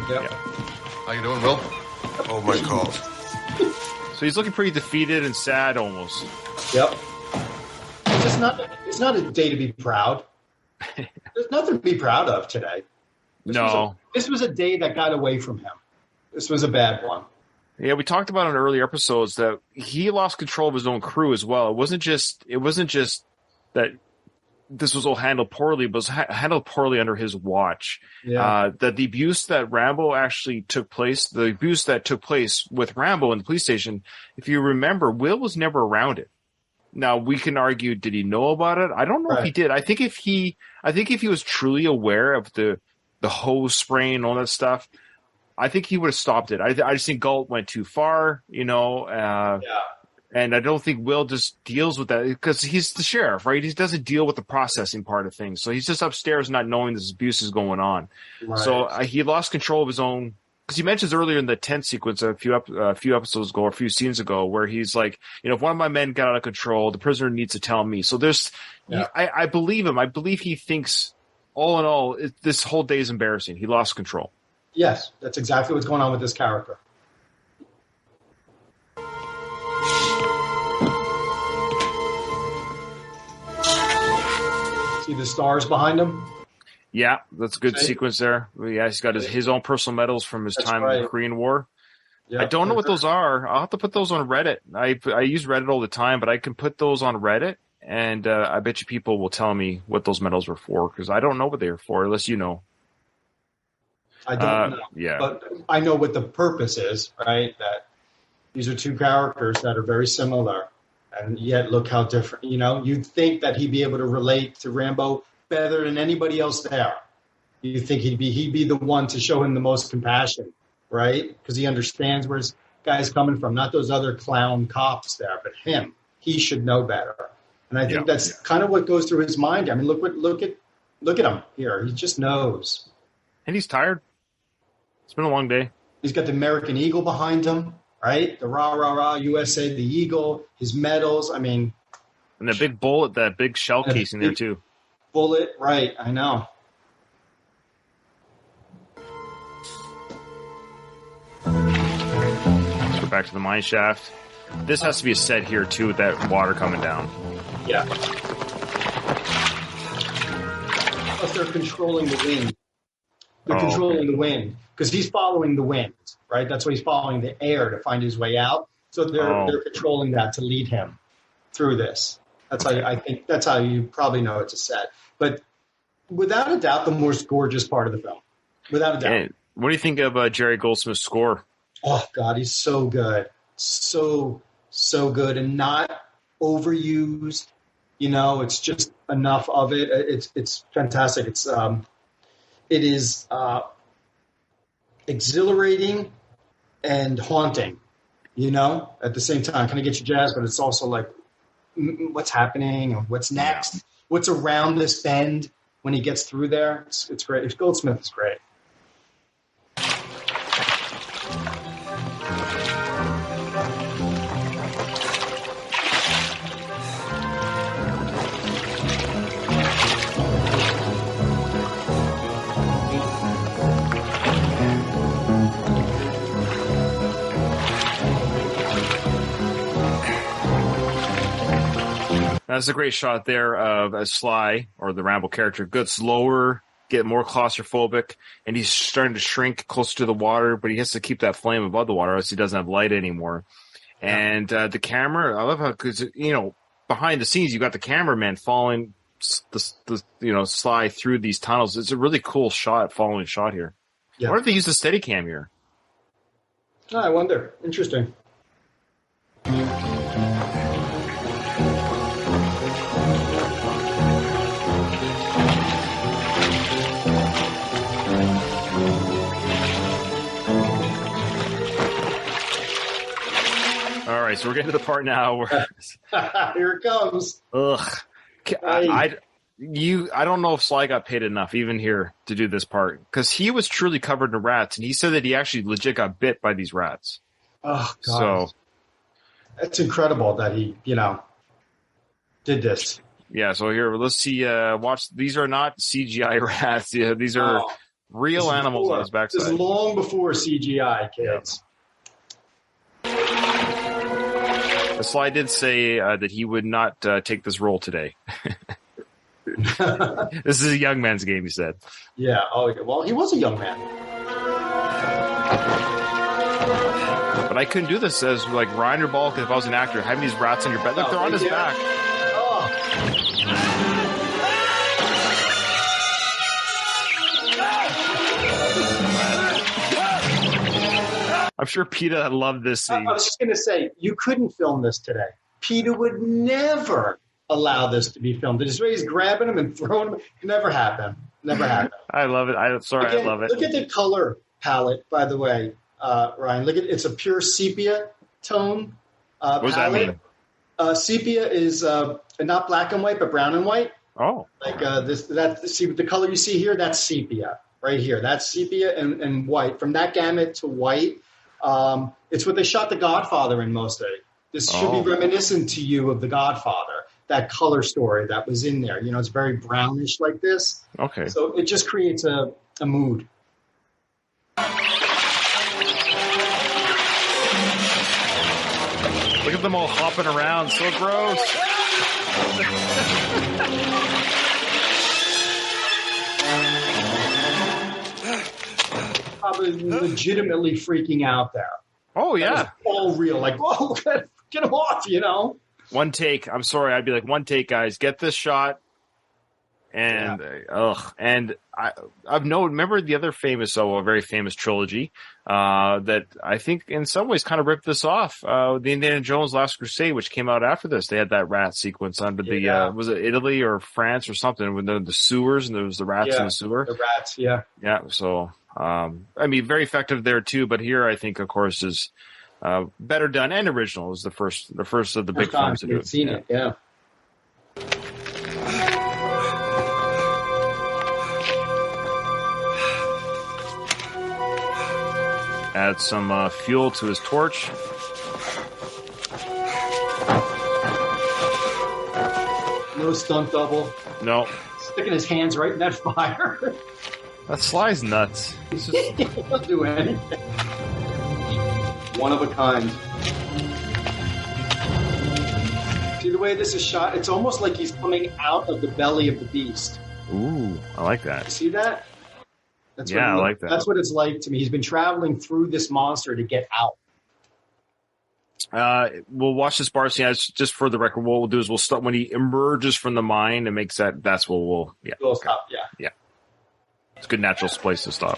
Yep. Yeah. How you doing, Will? Oh, my call. So he's looking pretty defeated and sad almost. Yep. It's not a day to be proud. There's nothing to be proud of today. This was a day that got away from him. This was a bad one. Yeah, we talked about in earlier episodes that he lost control of his own crew as well. It wasn't just that this was all handled poorly, but it was handled poorly under his watch. Yeah. That the abuse that Rambo actually took place, the abuse that took place with Rambo in the police station, if you remember, Will was never around it. Now we can argue, did he know about it? I don't know if he did. I think if he was truly aware of the hose spraying and all that stuff, I think he would have stopped it. I just think Galt went too far, and I don't think Will just deals with that because he's the sheriff, right? He doesn't deal with the processing part of things. So he's just upstairs not knowing this abuse is going on. Right. So he lost control of his own, because he mentions earlier in the tent sequence a few episodes ago, or a few scenes ago, where he's like, if one of my men got out of control, the prisoner needs to tell me. So I believe him. I believe he thinks, all in all, this whole day is embarrassing. He lost control. Yes, that's exactly what's going on with this character. See the stars behind him? Yeah, that's a good sequence there. Yeah, he's got his own personal medals from his time in the Korean War. Yeah, I don't know what those are. I'll have to put those on Reddit. I use Reddit all the time, but I can put those on Reddit, and I bet you people will tell me what those medals were for, because I don't know what they were for, unless you know. I don't know. Yeah. But I know what the purpose is, right? That these are two characters that are very similar, and yet look how different. You'd think that he'd be able to relate to Rambo better than anybody else there. You think he'd be the one to show him the most compassion, right? Because he understands where his guy's coming from, not those other clown cops there, but him. He should know better. And I think that's kind of what goes through his mind. I mean, look at him here. He just knows. And he's tired. It's been a long day. He's got the American Eagle behind him, right? The rah, rah, rah, USA, the Eagle, his medals. I mean. And that big bullet, that big shell casing there, too. Bullet, right. I know. Let's go back to the mine shaft. This has to be a set here, too, with that water coming down. Yeah. Plus, they're controlling the wind. They're controlling the wind because he's following the wind, right? That's why he's following the air to find his way out. So they're controlling that to lead him through this. That's how I think. That's how you probably know it's a set. But without a doubt, the most gorgeous part of the film. Without a doubt. And what do you think of Jerry Goldsmith's score? Oh God, he's so good, so good, and not overused. It's just enough of it. It's fantastic. It is exhilarating and haunting, at the same time. Kind of get you jazzed, but it's also like, what's happening and what's next? What's around this bend when he gets through there? It's great. Goldsmith is great. That's a great shot there of Sly, or the Rambo character, gets lower, get more claustrophobic, and he's starting to shrink closer to the water, but he has to keep that flame above the water, else he doesn't have light anymore. And the camera, I love how, because, behind the scenes, you got the cameraman following Sly through these tunnels. It's a really cool following shot here. Yeah. I wonder if they use the Steadicam here. Oh, I wonder. Interesting. All right, so we're getting to the part now where here it comes. Ugh, I don't know if Sly got paid enough even here to do this part, because he was truly covered in rats, and he said that he actually legit got bit by these rats. Oh God, so it's incredible that he did this. Yeah, so here let's see. Watch. These are not CGI rats. Yeah, these are real animals on his backside. This is long before CGI, kids. Sly did say that he would not take this role today. This is a young man's game, he said. Yeah. Oh, yeah. Well, he was a young man. But I couldn't do this as like Reiner Balk if I was an actor. Having these rats on your back. Look, they're on his back. Oh. I'm sure PETA loved this scene. I was just going to say, you couldn't film this today. PETA would never allow this to be filmed. Just he's grabbing him and throwing him. It never happened. Never happened. I love it. I love it. Look at the color palette, by the way, Ryan. It's a pure sepia tone what does palette. That mean? Sepia is not black and white, but brown and white. Oh. Like see the color you see here, that's sepia right here. That's sepia and white. From that gamut to white. It's what they shot The Godfather in mostly. This should be reminiscent to you of The Godfather, that color story that was in there. It's very brownish like this. Okay. So it just creates a mood. Look at them all hopping around. So gross. Probably legitimately freaking out there. Oh, yeah. All real. Like, whoa, get him off, One take. I'm sorry. I'd be like, one take, guys. Get this shot. And I've known. Remember the other famous, a very famous trilogy that I think in some ways kind of ripped this off. The Indiana Jones Last Crusade, which came out after this, they had that rat sequence under the was it Italy or France or something with the sewers, and there was the rats in the sewer. The rats, yeah. So I mean, very effective there too. But here, I think, of course, is better done and original. It was the first of the big films to do it. Seen it, yeah. Add some fuel to his torch. No stunt double. No. Sticking his hands right in that fire. That Sly's nuts. He's just... He'll do anything. One of a kind. See the way this is shot? It's almost like he's coming out of the belly of the beast. Ooh, I like that. See that? That's I like that. That's what it's like to me. He's been traveling through this monster to get out. We'll watch this bar scene. Just for the record, what we'll do is we'll start when he emerges from the mine and makes that. That's what we'll. Yeah. We'll stop. Yeah. It's a good natural place to stop.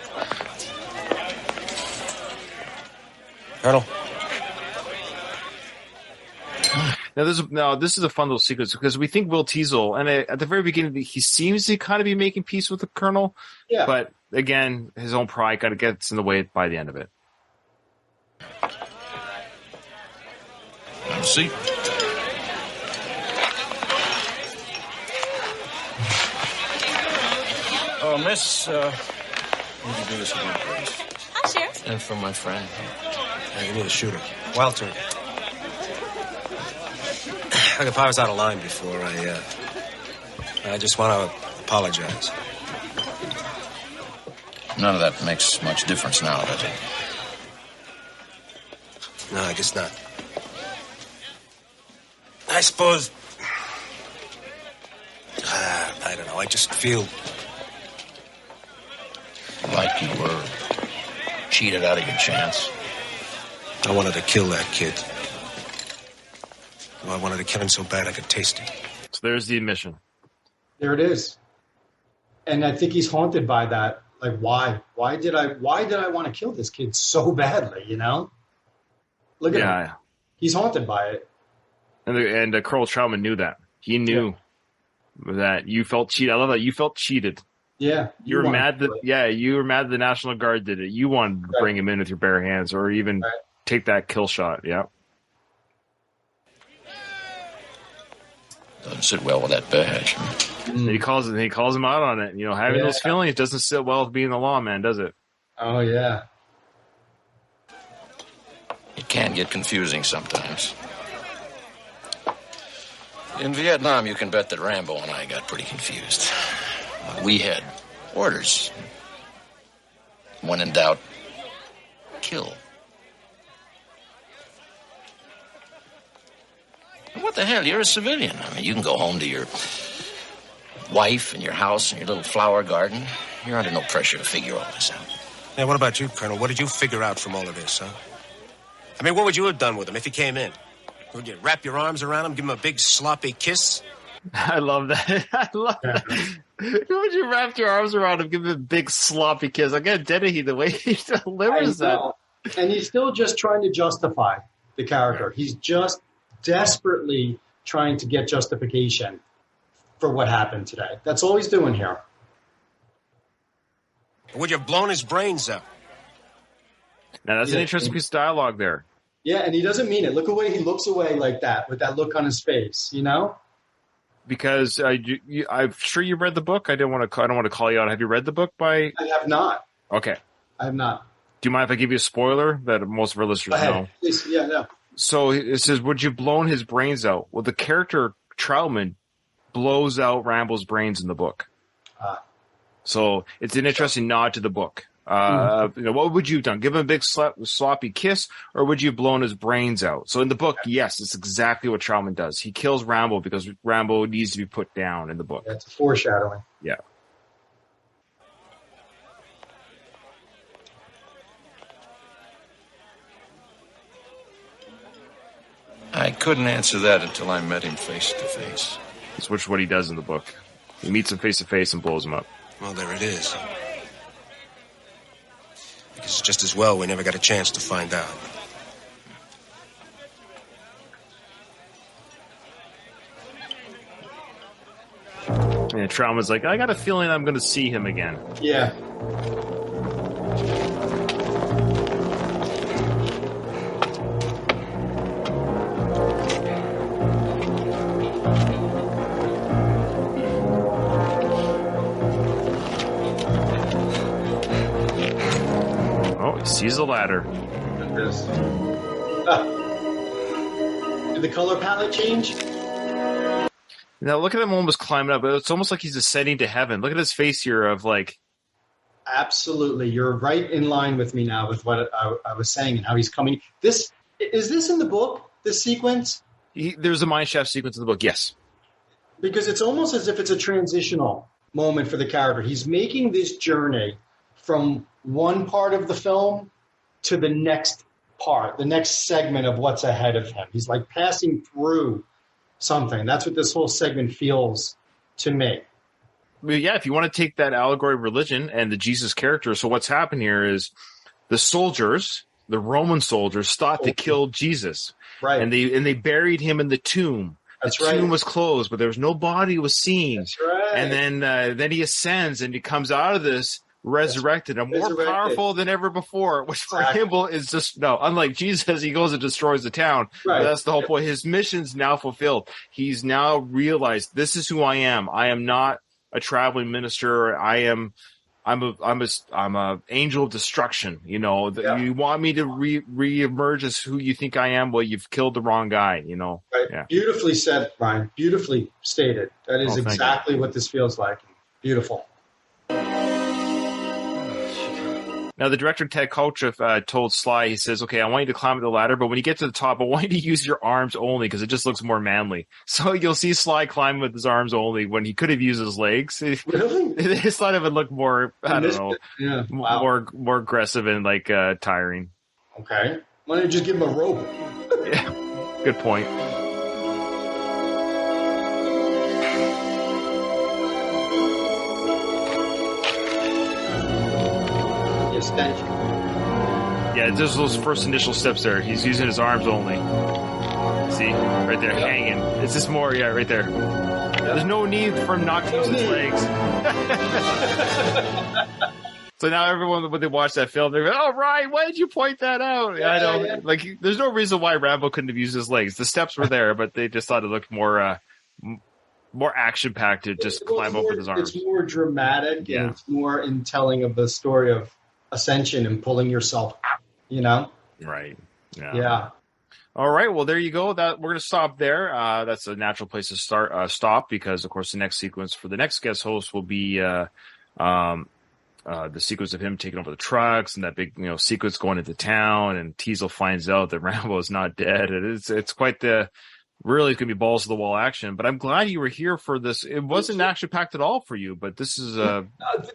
Colonel. Now this is a fun little sequence because we think Will Teasel, and at the very beginning he seems to kind of be making peace with the Colonel. Yeah. But again, his own pride kind of gets in the way by the end of it. Have a seat. Oh, miss, would you do this again, please? Hi, Sheriff. And from my friend. Hey, give me the shooter. Wild turn. Look, if I was out of line before, I just want to apologize. None of that makes much difference now, does it? No, I guess not. I suppose... I don't know, I just feel... Like you were cheated out of your chance. I wanted to kill that kid. I wanted to kill him so bad I could taste it. So there's the admission. There it is. And I think he's haunted by that. Like, why? Why did I want to kill this kid so badly, you know? Look at him. He's haunted by it. And Colonel Trautman knew that. He knew that you felt cheated. I love that. You felt cheated. Yeah. You were mad that you were mad the National Guard did it. You wanted to bring him in with your bare hands or even take that kill shot. Yeah. Doesn't sit well with that badge. And he calls him out on it. You know, having those feelings doesn't sit well with being the lawman, does it? Oh yeah. It can get confusing sometimes. In Vietnam, you can bet that Rambo and I got pretty confused. We had orders. When in doubt, kill. What the hell? You're a civilian. I mean, you can go home to your wife and your house and your little flower garden. You're under no pressure to figure all this out. Yeah, what about you, Colonel? What did you figure out from all of this, huh? I mean, what would you have done with him if he came in? Would you wrap your arms around him, give him a big sloppy kiss? I love that. I love that. Would you wrap your arms around him, give him a big sloppy kiss? Again, Dennehy, the way he delivers that. And he's still just trying to justify the character. He's just desperately trying to get justification for what happened today. That's all he's doing here. Would you have blown his brains out? Now, that's an interesting piece of dialogue there. Yeah, and he doesn't mean it. Look away. He looks away like that with that look on his face, you know? Because I'm sure you read the book. I don't want to call you out. Have you read the book by? I have not. Okay. I have not. Do you mind if I give you a spoiler that most of our listeners know? Please. Yeah, no. So it says, would you blown his brains out? Well, the character Trautman blows out Rambo's brains in the book. So it's an interesting nod to the book. What would you have done? Give him a big sloppy kiss, or would you have blown his brains out? So in the book, yes, it's exactly what Trautman does. He kills Rambo because Rambo needs to be put down in the book. That's foreshadowing. Yeah. I couldn't answer that until I met him face to face. That's what he does in the book. He meets him face to face and blows him up. Well, there it is. Because it's just as well we never got a chance to find out. And Trauma's like, I got a feeling I'm going to see him again. Yeah. Oh, he sees the ladder. Did the color palette change? Now look at him almost climbing up. It's almost like he's ascending to heaven. Look at his face here of like... Absolutely. You're right in line with me now with what I was saying and how he's coming. Is this in the book, this sequence? There's a mine shaft sequence in the book, yes. Because it's almost as if it's a transitional moment for the character. He's making this journey from one part of the film to the next part, the next segment of what's ahead of him. He's like passing through something. That's what this whole segment feels to me. Well, yeah, if you want to take that allegory of religion and the Jesus character, so what's happened here is the soldiers, the Roman soldiers, thought they killed Jesus. Right. And they buried him in the tomb. That's the tomb was closed, but there was no body was seen. That's right. And then he ascends and he comes out of this resurrected and more powerful than ever before, which for him is just, unlike Jesus, he goes and destroys the town. Right. That's the whole point. His mission's now fulfilled. He's now realized, this is who I am. I am not a traveling minister. I'm a angel of destruction. You know, you want me to reemerge as who you think I am? Well, you've killed the wrong guy, you know? Right. Yeah. Beautifully said, Brian. Beautifully stated. That is exactly what this feels like. Beautiful. Now, the director, Ted Kotcheff, told Sly, he says, okay, I want you to climb up the ladder, but when you get to the top, I want you to use your arms only because it just looks more manly. So you'll see Sly climb with his arms only when he could have used his legs. Really? His side of it looked more, more aggressive and like tiring. Okay. Why don't you just give him a rope? Yeah, good point. Yeah, just those first initial steps there. He's using his arms only. See? Right there, hanging. It's just more, right there. There's no need for him not to use his legs. So now everyone, when they watch that film, they're like, oh, Ryan, why did you point that out? I know. Yeah. Like, there's no reason why Rambo couldn't have used his legs. The steps were there, but they just thought it looked more action-packed to just climb up with his arms. It's more dramatic, and it's more in telling of the story of ascension and pulling yourself out, you know? Right. Yeah. All right. Well, there you go. We're going to stop there. That's a natural place to stop because, of course, the next sequence for the next guest host will be the sequence of him taking over the trucks and that big, sequence going into town, and Teasel finds out that Rambo is not dead. It's quite really it's going to be balls to the wall action. But I'm glad you were here for this. It wasn't action packed at all for you, but this is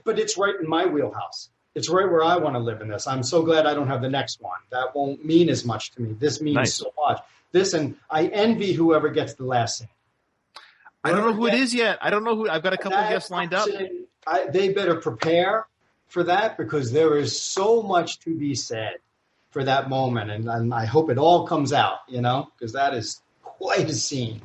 but it's right in my wheelhouse. It's right where I want to live in this. I'm so glad I don't have the next one. That won't mean as much to me. This means so much. This, and I envy whoever gets the last scene. I don't know who it is yet. I don't know who. I've got a couple of guests lined up. They better prepare for that because there is so much to be said for that moment. And I hope it all comes out, because that is quite a scene.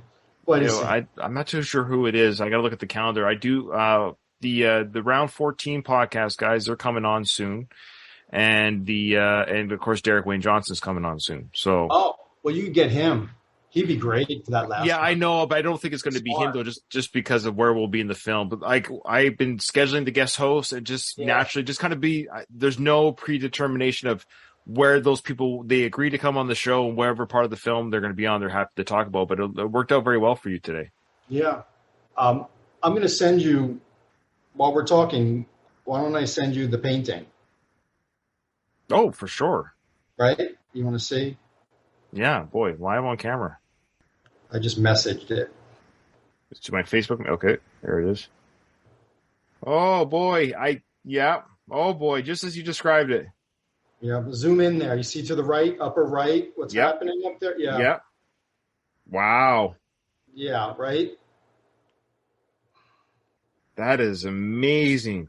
I'm not too sure who it is. I got to look at the calendar. I do. The Round 14 podcast guys, they're coming on soon, and and of course Derek Wayne Johnson's coming on soon. So you get him. He'd be great for that last. Yeah, one. I know, but I don't think it's going to be him though, just because of where we'll be in the film. But I've been scheduling the guest hosts and just naturally just kind of there's no predetermination of where those people they agree to come on the show and wherever part of the film they're going to be on. They're happy to talk about, but it worked out very well for you today. Yeah, I'm going to send you. While we're talking, why don't I send you the painting? Oh, for sure. Right? You want to see? Yeah, boy, live on camera. I just messaged it. It's to my Facebook. Okay, there it is. Oh, boy. Oh, boy, just as you described it. Yeah, zoom in there. You see to the right, upper right, what's happening up there? Yeah. Yeah. Wow. Yeah, right? That is amazing.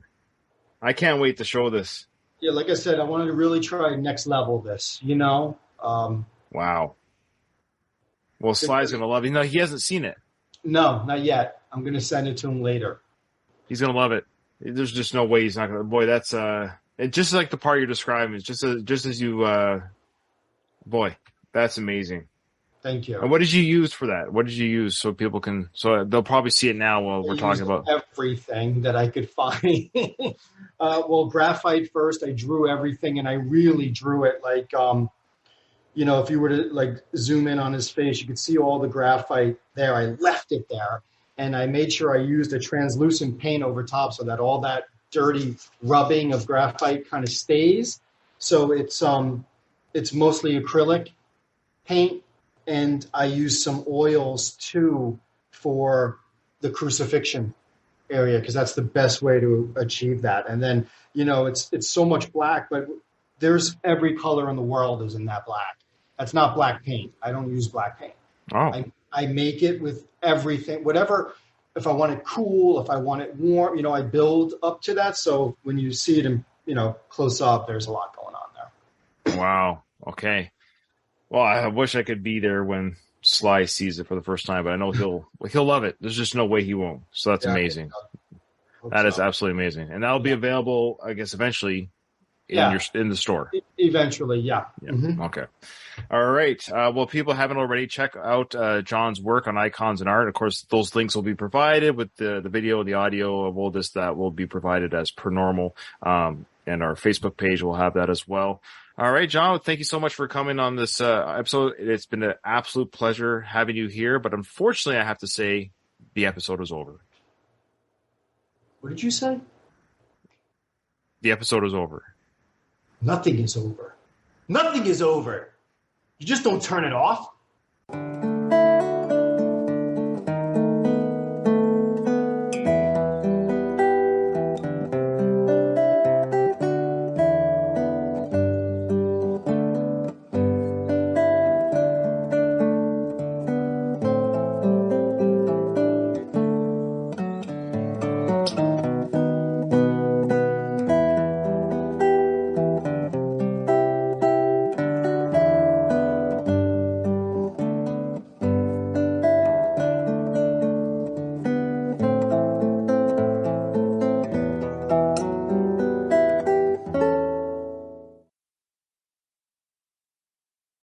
I can't wait to show this. Yeah, like I said, I wanted to really try next level this, you know? Wow. Well, Sly's going to love it. No, he hasn't seen it. No, not yet. I'm going to send it to him later. He's going to love it. There's just no way he's not going to. Boy, that's just like the part you're describing. It's just as you. Boy, that's amazing. Thank you. And what did you use for that? What did you use so people can? So they'll probably see it now while we're talking about everything that I could find. Well, graphite first. I drew everything, and I really drew it like, if you were to like zoom in on his face, you could see all the graphite there. I left it there, and I made sure I used a translucent paint over top so that all that dirty rubbing of graphite kind of stays. So it's mostly acrylic paint. And I use some oils too for the crucifixion area because that's the best way to achieve that. And then, it's so much black, but there's every color in the world is in that black. That's not black paint. I don't use black paint. Oh. I make it with everything, whatever. If I want it cool, if I want it warm, I build up to that. So when you see it in, close up, there's a lot going on there. Wow. Okay. Well, I wish I could be there when Sly sees it for the first time, but I know he'll love it. There's just no way he won't. So that's amazing. That is absolutely amazing, and that'll be available, I guess, eventually in the store. Eventually, yeah. Mm-hmm. Okay. All right. Well, people haven't already, check out John's work on Icons and Art. Of course, those links will be provided with the video, the audio of all this. That will be provided as per normal, and our Facebook page will have that as well. All right, John, thank you so much for coming on this episode. It's been an absolute pleasure having you here, but unfortunately, I have to say the episode is over. What did you say? The episode is over. Nothing is over. Nothing is over. You just don't turn it off.